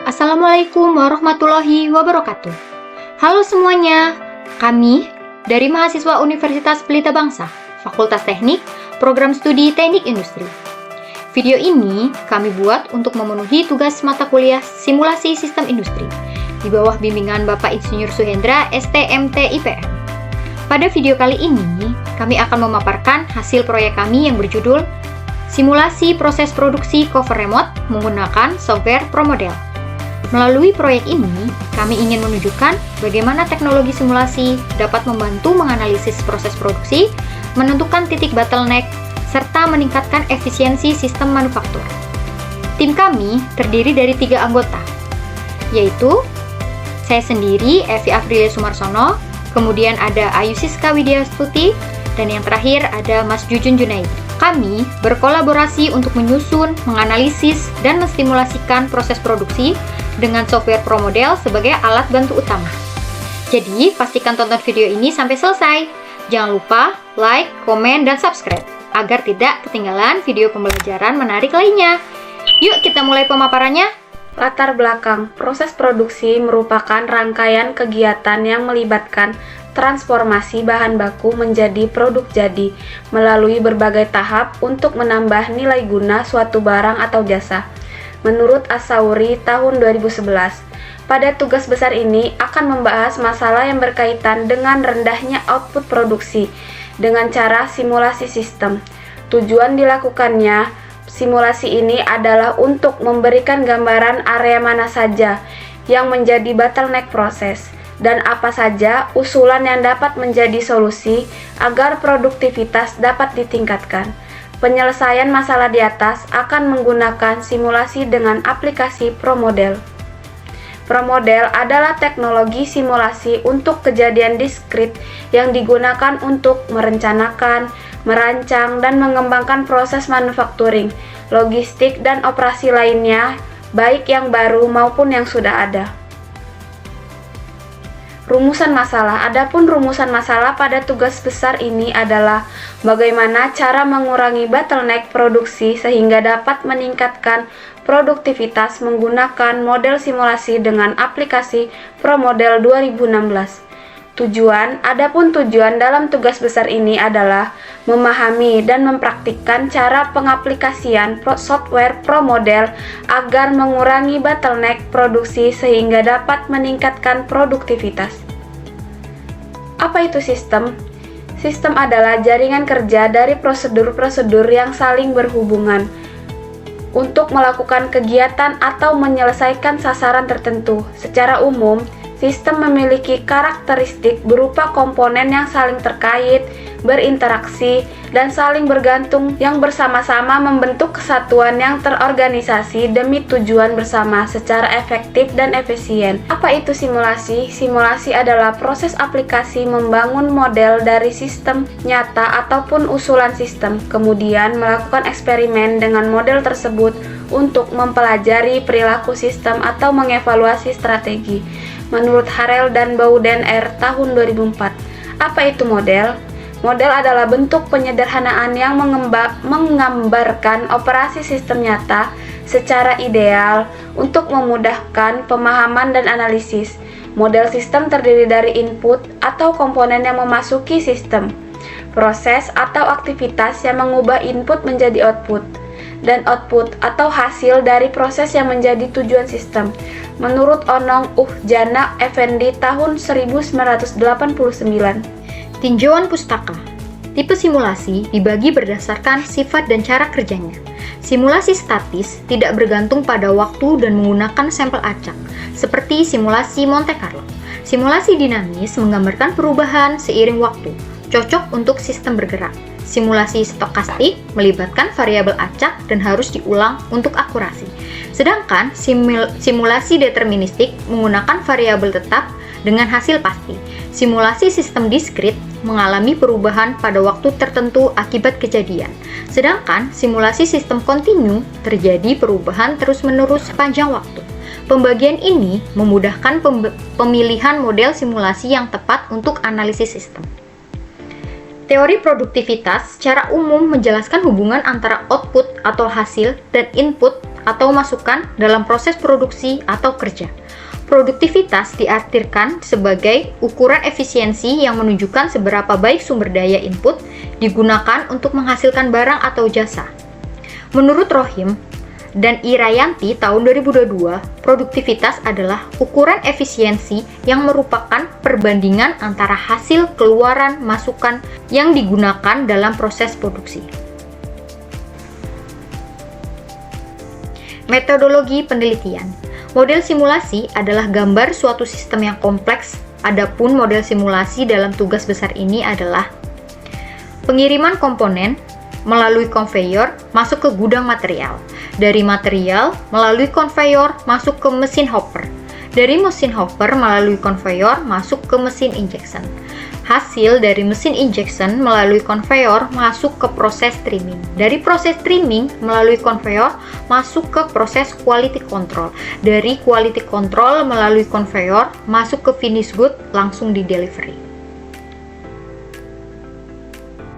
Assalamualaikum warahmatullahi wabarakatuh. Halo semuanya, kami dari mahasiswa Universitas Pelita Bangsa, Fakultas Teknik, Program Studi Teknik Industri. Video ini kami buat untuk memenuhi tugas mata kuliah Simulasi Sistem Industri di bawah bimbingan Bapak Insinyur Suhendra, STMT IPM. Pada video kali ini, kami akan memaparkan hasil proyek kami yang berjudul Simulasi Proses Produksi Cover Remote menggunakan software ProModel. Melalui proyek ini, kami ingin menunjukkan bagaimana teknologi simulasi dapat membantu menganalisis proses produksi, menentukan titik bottleneck, serta meningkatkan efisiensi sistem manufaktur. Tim kami terdiri dari 3 anggota, yaitu saya sendiri, Evi Aprilia Sumarsono, kemudian ada Ayu Siska Widyastuti, dan yang terakhir ada Mas Jujun Junaidi. Kami berkolaborasi untuk menyusun, menganalisis, dan menstimulasikan proses produksi dengan software ProModel sebagai alat bantu utama. Jadi, pastikan tonton video ini sampai selesai. Jangan lupa like, komen, dan subscribe agar tidak ketinggalan video pembelajaran menarik lainnya. Yuk kita mulai pemaparannya. Latar belakang proses produksi merupakan rangkaian kegiatan yang melibatkan transformasi bahan baku menjadi produk jadi melalui berbagai tahap untuk menambah nilai guna suatu barang atau jasa. Menurut Asauri tahun 2011, pada tugas besar ini akan membahas masalah yang berkaitan dengan rendahnya output produksi dengan cara simulasi sistem. Tujuan dilakukannya simulasi ini adalah untuk memberikan gambaran area mana saja yang menjadi bottleneck proses dan apa saja usulan yang dapat menjadi solusi agar produktivitas dapat ditingkatkan. Penyelesaian masalah di atas akan menggunakan simulasi dengan aplikasi ProModel. ProModel adalah teknologi simulasi untuk kejadian diskrit yang digunakan untuk merencanakan, merancang, dan mengembangkan proses manufacturing, logistik, dan operasi lainnya, baik yang baru maupun yang sudah ada. Rumusan masalah. Adapun rumusan masalah pada tugas besar ini adalah bagaimana cara mengurangi bottleneck produksi sehingga dapat meningkatkan produktivitas menggunakan model simulasi dengan aplikasi ProModel 2016. Adapun tujuan dalam tugas besar ini adalah memahami dan mempraktikkan cara pengaplikasian software ProModel agar mengurangi bottleneck produksi sehingga dapat meningkatkan produktivitas. Apa itu sistem? Sistem adalah jaringan kerja dari prosedur-prosedur yang saling berhubungan untuk melakukan kegiatan atau menyelesaikan sasaran tertentu. Secara umum, sistem memiliki karakteristik berupa komponen yang saling terkait, berinteraksi, dan saling bergantung yang bersama-sama membentuk kesatuan yang terorganisasi demi tujuan bersama secara efektif dan efisien. Apa itu simulasi? Simulasi adalah proses aplikasi membangun model dari sistem nyata ataupun usulan sistem, kemudian melakukan eksperimen dengan model tersebut untuk mempelajari perilaku sistem atau mengevaluasi strategi. Menurut Harel dan Bauden R. tahun 2004. Apa itu model? Model adalah bentuk penyederhanaan yang menggambarkan operasi sistem nyata secara ideal untuk memudahkan pemahaman dan analisis. Model sistem terdiri dari input atau komponen yang memasuki sistem, proses atau aktivitas yang mengubah input menjadi output, dan output atau hasil dari proses yang menjadi tujuan sistem. Menurut Onong Jana Effendi tahun 1989. Tinjauan pustaka. Tipe simulasi dibagi berdasarkan sifat dan cara kerjanya. Simulasi statis tidak bergantung pada waktu dan menggunakan sampel acak, seperti simulasi Monte Carlo. Simulasi dinamis menggambarkan perubahan seiring waktu, cocok untuk sistem bergerak. Simulasi stokastik melibatkan variabel acak dan harus diulang untuk akurasi. Sedangkan simulasi deterministik menggunakan variabel tetap dengan hasil pasti. Simulasi sistem diskrit mengalami perubahan pada waktu tertentu akibat kejadian. Sedangkan simulasi sistem kontinu terjadi perubahan terus-menerus sepanjang waktu. Pembagian ini memudahkan pemilihan model simulasi yang tepat untuk analisis sistem. Teori produktivitas secara umum menjelaskan hubungan antara output atau hasil dan input atau masukan dalam proses produksi atau kerja. Produktivitas diartikan sebagai ukuran efisiensi yang menunjukkan seberapa baik sumber daya input digunakan untuk menghasilkan barang atau jasa. Menurut Rohim dan Irayanti tahun 2022, produktivitas adalah ukuran efisiensi yang merupakan perbandingan antara hasil keluaran masukan yang digunakan dalam proses produksi. Metodologi penelitian. Model simulasi adalah gambar suatu sistem yang kompleks. Adapun model simulasi dalam tugas besar ini adalah pengiriman komponen melalui konveyor masuk ke gudang material. Dari material melalui konveyor masuk ke mesin hopper. Dari mesin hopper melalui konveyor masuk ke mesin injection. Hasil dari mesin injection melalui konveyor masuk ke proses trimming. Dari proses trimming melalui konveyor masuk ke proses quality control. Dari quality control melalui konveyor masuk ke finish good langsung di delivery.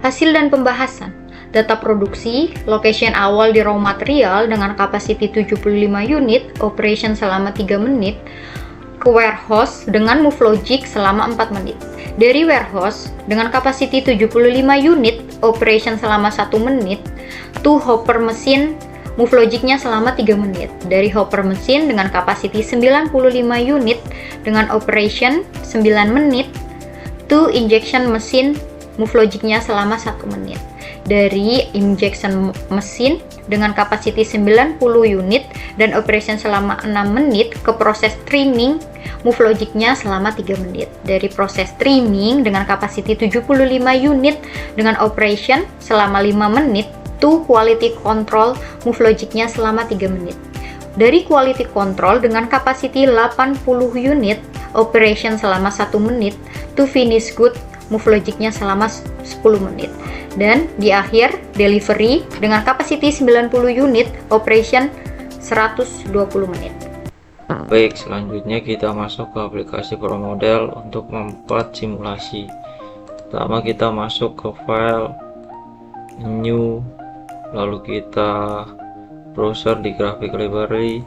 Hasil dan pembahasan. Data produksi, location awal di raw material dengan capacity 75 unit, operation selama 3 menit, ke warehouse dengan move logic selama 4 menit. Dari warehouse dengan capacity 75 unit, operation selama 1 menit, to hopper mesin, move logicnya selama 3 menit. Dari hopper mesin dengan capacity 95 unit dengan operation 9 menit, to injection mesin, move logicnya selama 1 menit. Dari injection mesin dengan kapasiti 90 unit dan operation selama 6 menit ke proses trimming, move logicnya selama 3 menit. Dari proses trimming dengan kapasiti 75 unit dengan operation selama 5 menit to quality control, move logicnya selama 3 menit. Dari quality control dengan kapasiti 80 unit, operation selama 1 menit to finish good, move logicnya selama 10 menit. Dan di akhir delivery dengan kapasiti 90 unit, operation 120 menit. Baik, selanjutnya kita masuk ke aplikasi ProModel untuk membuat simulasi. Pertama kita masuk ke file new, lalu kita browser di graphic library,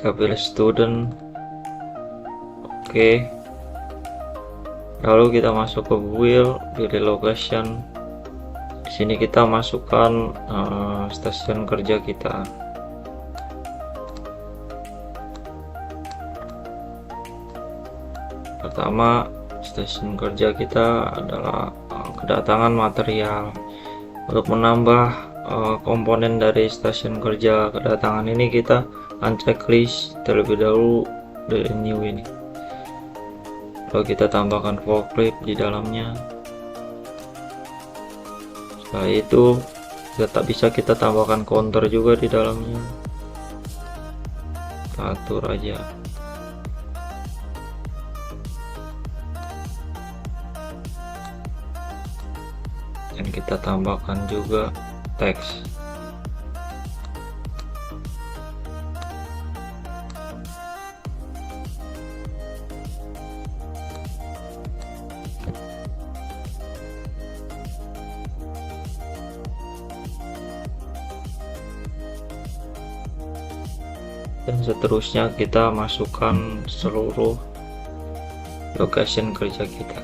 kita pilih student, oke. Lalu kita masuk ke wheel, pilih location. Di sini kita masukkan stasiun kerja kita. Pertama, stasiun kerja kita adalah kedatangan material. Untuk menambah komponen dari stasiun kerja kedatangan ini, kita unchecklist terlebih dahulu dari new ini. Lalu kita tambahkan forklift di dalamnya. Setelah itu tetap bisa kita tambahkan counter juga di dalamnya. Kita atur aja. Dan kita tambahkan juga teks. Dan seterusnya kita masukkan seluruh location kerja kita.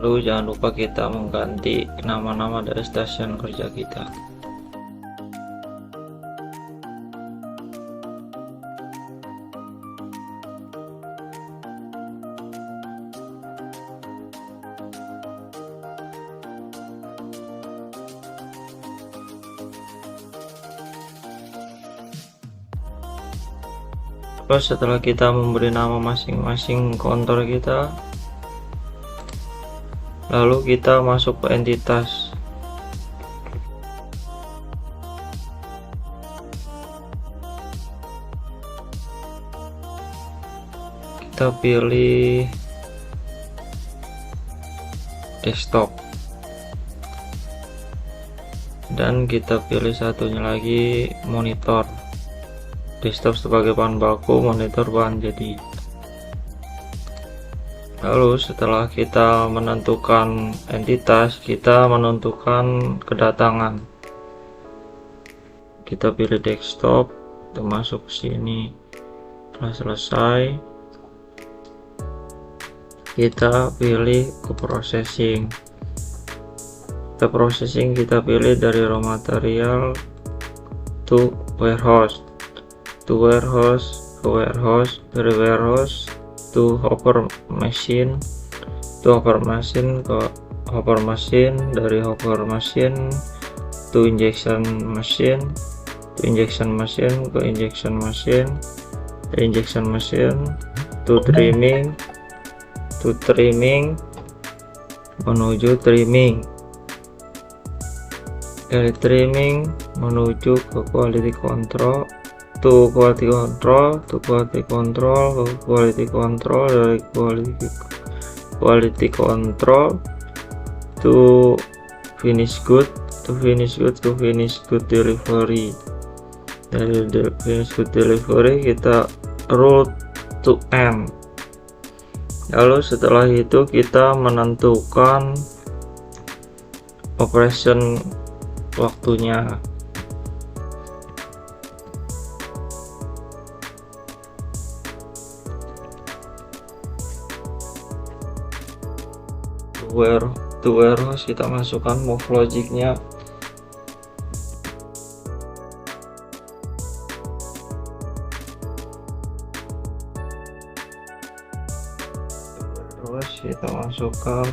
Lalu jangan lupa kita mengganti nama-nama dari stasiun kerja kita. Terus setelah kita memberi nama masing-masing counter kita, lalu kita masuk ke entitas. kita pilih desktop, dan kita pilih satunya lagi monitor. Desktop sebagai bahan baku, monitor bahan jadi. Lalu setelah kita menentukan entitas, kita menentukan kedatangan. Kita pilih desktop, kita masuk ke sini. Setelah selesai, kita pilih ke processing. Kita processing, kita pilih dari raw material to warehouse, to warehouse, ke warehouse, dari warehouse to hopper machine, to hopper machine, ke hopper machine, dari hopper machine to injection machine, to injection machine, ke injection machine, dari injection machine to trimming, to trimming menuju trimming, dari trimming menuju ke quality control, to quality control, to quality control, ke quality control, dari quality control to finish good, to finish good, to finish good delivery. Dari finish good delivery kita route to end. Lalu setelah itu kita menentukan operation waktunya. To warehouse kita masukkan move logicnya. Terus kita masukkan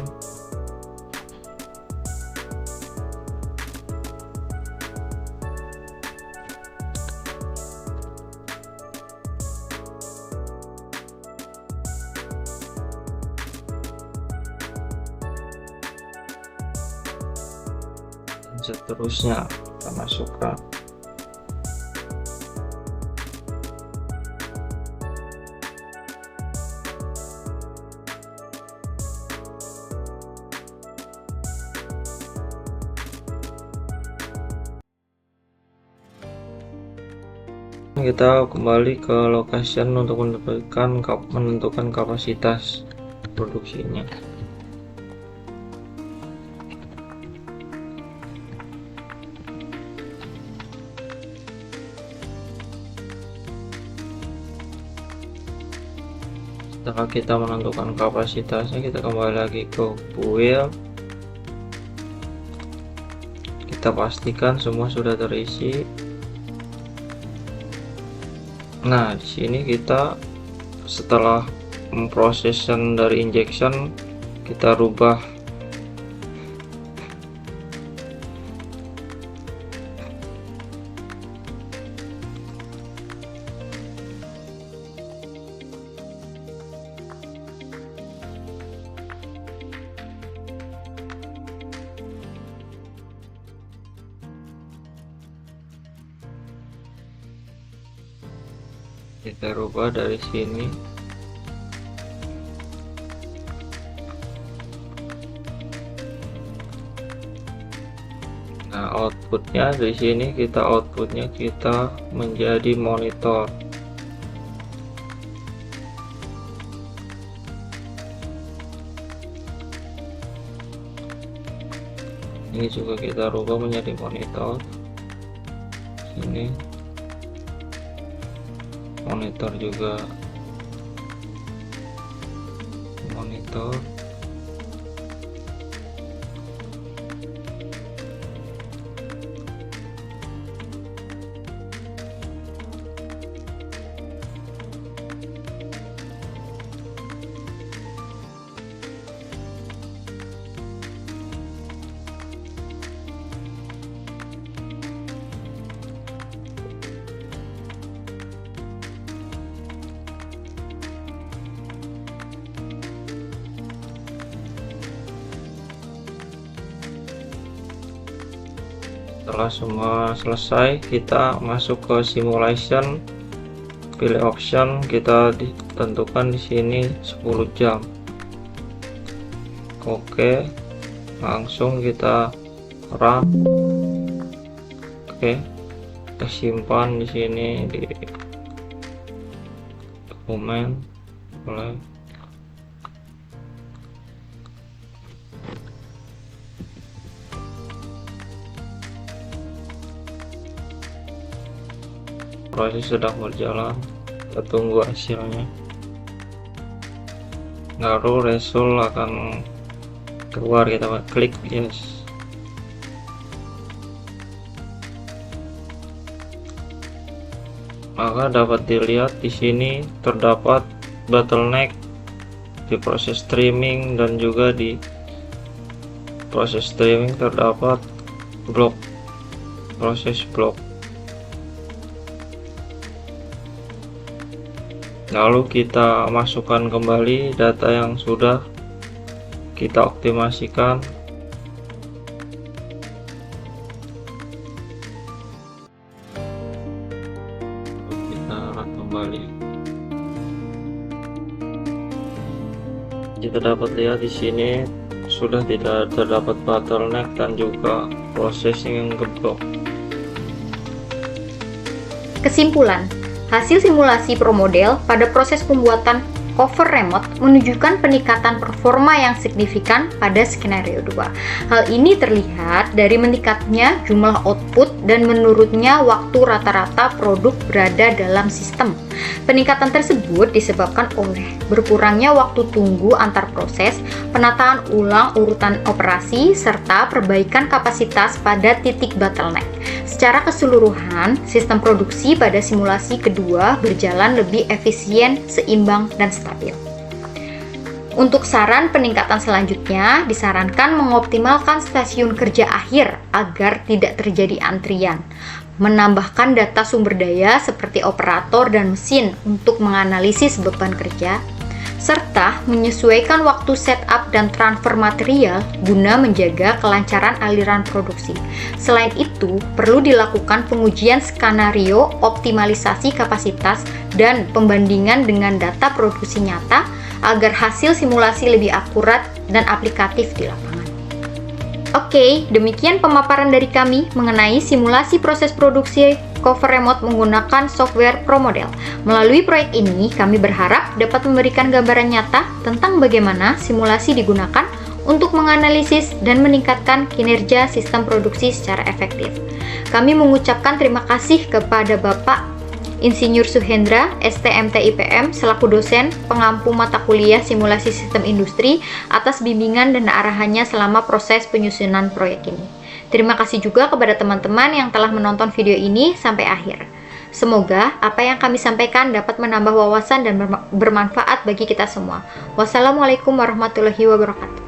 dan seterusnya kita masukkan. Kita kembali ke location untuk menentukan kapasitas produksinya. Setelah kita menentukan kapasitasnya, kita kembali lagi ke build. Kita pastikan semua sudah terisi. Nah, di sini kita setelah memproses dari injection, kita rubah dari sini. Nah, outputnya dari sini kita menjadi monitor. Ini juga kita rubah menjadi monitor. Ini monitor juga monitor. Setelah semua selesai, kita masuk ke simulation pilih option, kita ditentukan di sini 10 jam. Oke, langsung kita run. Oke, kita simpan di sini di dokumen. Boleh. Proses sedang berjalan, kita tunggu hasilnya. Lalu result akan keluar, kita klik yes. Maka dapat dilihat di sini terdapat bottleneck di proses streaming, dan juga di proses streaming terdapat proses blok. Lalu kita masukkan kembali data yang sudah kita optimasikan. Kita run kembali. Kita dapat lihat di sini sudah tidak terdapat bottleneck dan juga processing yang geblok. Kesimpulan, hasil simulasi pro model pada proses pembuatan cover remote menunjukkan peningkatan performa yang signifikan pada skenario 2. Hal ini terlihat dari meningkatnya jumlah output dan menurunnya waktu rata-rata produk berada dalam sistem. Peningkatan tersebut disebabkan oleh berkurangnya waktu tunggu antar proses, penataan ulang urutan operasi, serta perbaikan kapasitas pada titik bottleneck. Secara keseluruhan, sistem produksi pada simulasi kedua berjalan lebih efisien, seimbang, dan stabil. Untuk saran peningkatan selanjutnya, disarankan mengoptimalkan stasiun kerja akhir agar tidak terjadi antrian, menambahkan data sumber daya seperti operator dan mesin untuk menganalisis beban kerja, serta menyesuaikan waktu setup dan transfer material guna menjaga kelancaran aliran produksi. Selain itu, perlu dilakukan pengujian skenario, optimalisasi kapasitas, dan pembandingan dengan data produksi nyata agar hasil simulasi lebih akurat dan aplikatif di lapangan. Oke, demikian pemaparan dari kami mengenai simulasi proses produksi cover remote menggunakan software Pro Model. Melalui proyek ini, kami berharap dapat memberikan gambaran nyata tentang bagaimana simulasi digunakan untuk menganalisis dan meningkatkan kinerja sistem produksi secara efektif. Kami mengucapkan terima kasih kepada Bapak Insinyur Suhendra, STMT IPM, selaku dosen pengampu mata kuliah simulasi sistem industri atas bimbingan dan arahannya selama proses penyusunan proyek ini. Terima kasih juga kepada teman-teman yang telah menonton video ini sampai akhir. Semoga apa yang kami sampaikan dapat menambah wawasan dan bermanfaat bagi kita semua. Wassalamualaikum warahmatullahi wabarakatuh.